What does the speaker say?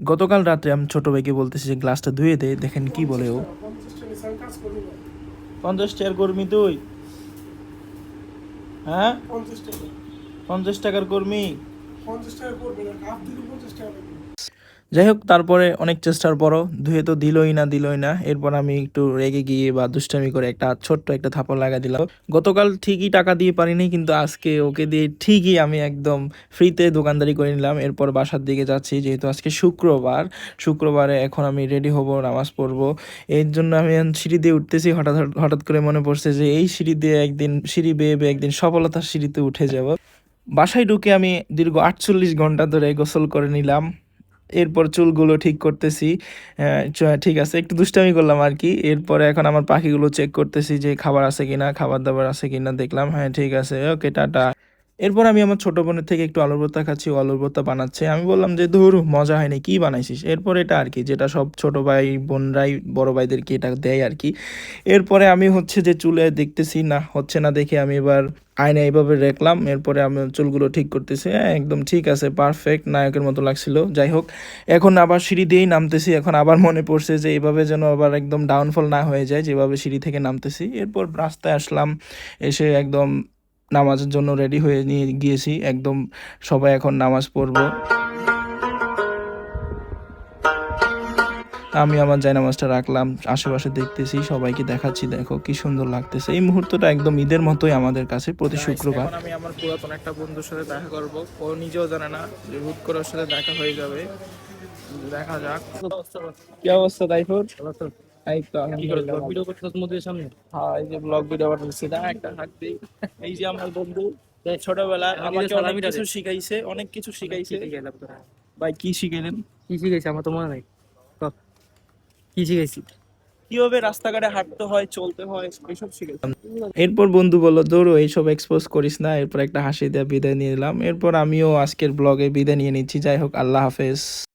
গতকাল রাত্রে আমি ছোট ভাইকে বলতেছি যে গ্লাসটা ধুয়ে দে, দেখেন কি বলে ও। 50 টাকার কর্মী তুই? হ্যাঁ, 50 টাকার কর্মী। যাই হোক, তারপরে অনেক চেষ্টার পরও ধুয়ে তো দিলই না। এরপর আমি একটু রেগে গিয়ে বা দুষ্টামি করে একটা ছোট্ট একটা থাপড় লাগা দিলাম। গতকাল ঠিকই টাকা দিয়ে পারিনি, কিন্তু আজকে ওকে দিয়ে ঠিকই আমি একদম ফ্রিতে দোকানদারি করে নিলাম। এরপর বাসার দিকে যাচ্ছি, যেহেতু আজকে শুক্রবারে এখন আমি রেডি হব, নামাজ পড়বো। এর জন্য আমি এখন সিঁড়ি দিয়ে উঠতেছি। হঠাৎ হঠাৎ করে মনে পড়ছে যে এই সিঁড়ি দিয়ে একদিন, সিঁড়ি বেয়ে বেয়ে একদিন সফলতার সিঁড়িতে উঠে যাব। বাসায় ঢুকে আমি দীর্ঘ 48 ঘন্টা ধরে গোসল করে নিলাম। এরপর চুলগুলো ঠিক করতেছি। ঠিক আছে, একটু দুষ্টামি করলাম আর কি। এরপরে এখন আমার পাখিগুলো চেক করতেছি যে খাবার আছে কিনা, খাবার দাবার আছে কিনা। দেখলাম হ্যাঁ ঠিক আছে, ওকে টাটা। এরপর আমি আমার ছোট বোনের থেকে একটু আলুর ভর্তা খাচ্ছি, ও আলুর ভর্তা বানাচ্ছে। আমি বললাম যে ধুর, মজা হয়নি, কি বানাইছিস। এরপর এটা আর কি, যেটা সব ছোট ভাই বোনরাই বড় ভাইদেরকে এটা দেয় আর কি। এরপরে আমি হচ্ছে যে চুলে দেখতেছি না হচ্ছে না দেখে আমি এবার আয়না এইভাবে রাখলাম। এরপরে আমি চুলগুলো ঠিক করতেছি। হ্যাঁ একদম ঠিক আছে, পারফেক্ট নায়কের মতো লাগছিল। যাই হোক, এখন আবার সিঁড়ি দিয়েই নামতেছি। এখন আবার মনে পড়ছে যে এইভাবে যেন আবার একদম ডাউনফল না হয়ে যায়, যেভাবে সিঁড়ি থেকে নামতেছি। এরপর রাস্তায় আসলাম, এসে একদম নামাজের জন্য রেডি হয়ে নিয়ে গিয়েছি একদম। সবাই এখন নামাজ পড়বো। আমি আমার জায়নামাজটা রাখলাম, আশেপাশে দেখতেছি, সবাইকে দেখাচ্ছি, দেখো কি সুন্দর লাগতেছে। এই মুহূর্তটা একদম ঈদের মতোই আমাদের কাছে প্রতি শুক্রবার। এখন আমি আমার পুরাতন একটা বন্ধুর সাথে দেখা করব। ও নিজেও জানে না যে হুট করে ওর সাথে দেখা হয়ে যাবে। দেখা যাক কি অবস্থা। তাইফুর, এই তো আলহামদুলিল্লাহ ভালো। ভিডিও করতে তোমাদের সামনে। হ্যাঁ, এই যে ব্লগ ভিডিও বানাচ্ছি না, একটা হাত দিই। এই যে আমার বন্ধু, ছোটবেলা আমাকে অনেক কিছু শিখাইছে, অনেক কিছু শিখাইছে। ভাই কি শিখাইলেন? কি শিখেছি আমার তো মনে নাই। কও, কি শিখেছি? কিভাবে রাস্তাঘাটে হাঁটতে হয়, চলতে হয়, এসব শিখেছি। এরপর বন্ধু বলল দৌড়ো, এইসব এক্সপোজ করিস না। এরপর একটা হাসি দিয়ে বিদায় নিয়ে নিলাম। এরপর আমিও আজকের ব্লগে বিদায় নিয়ে নিচ্ছি। যাই হোক, আল্লাহ হাফেজ।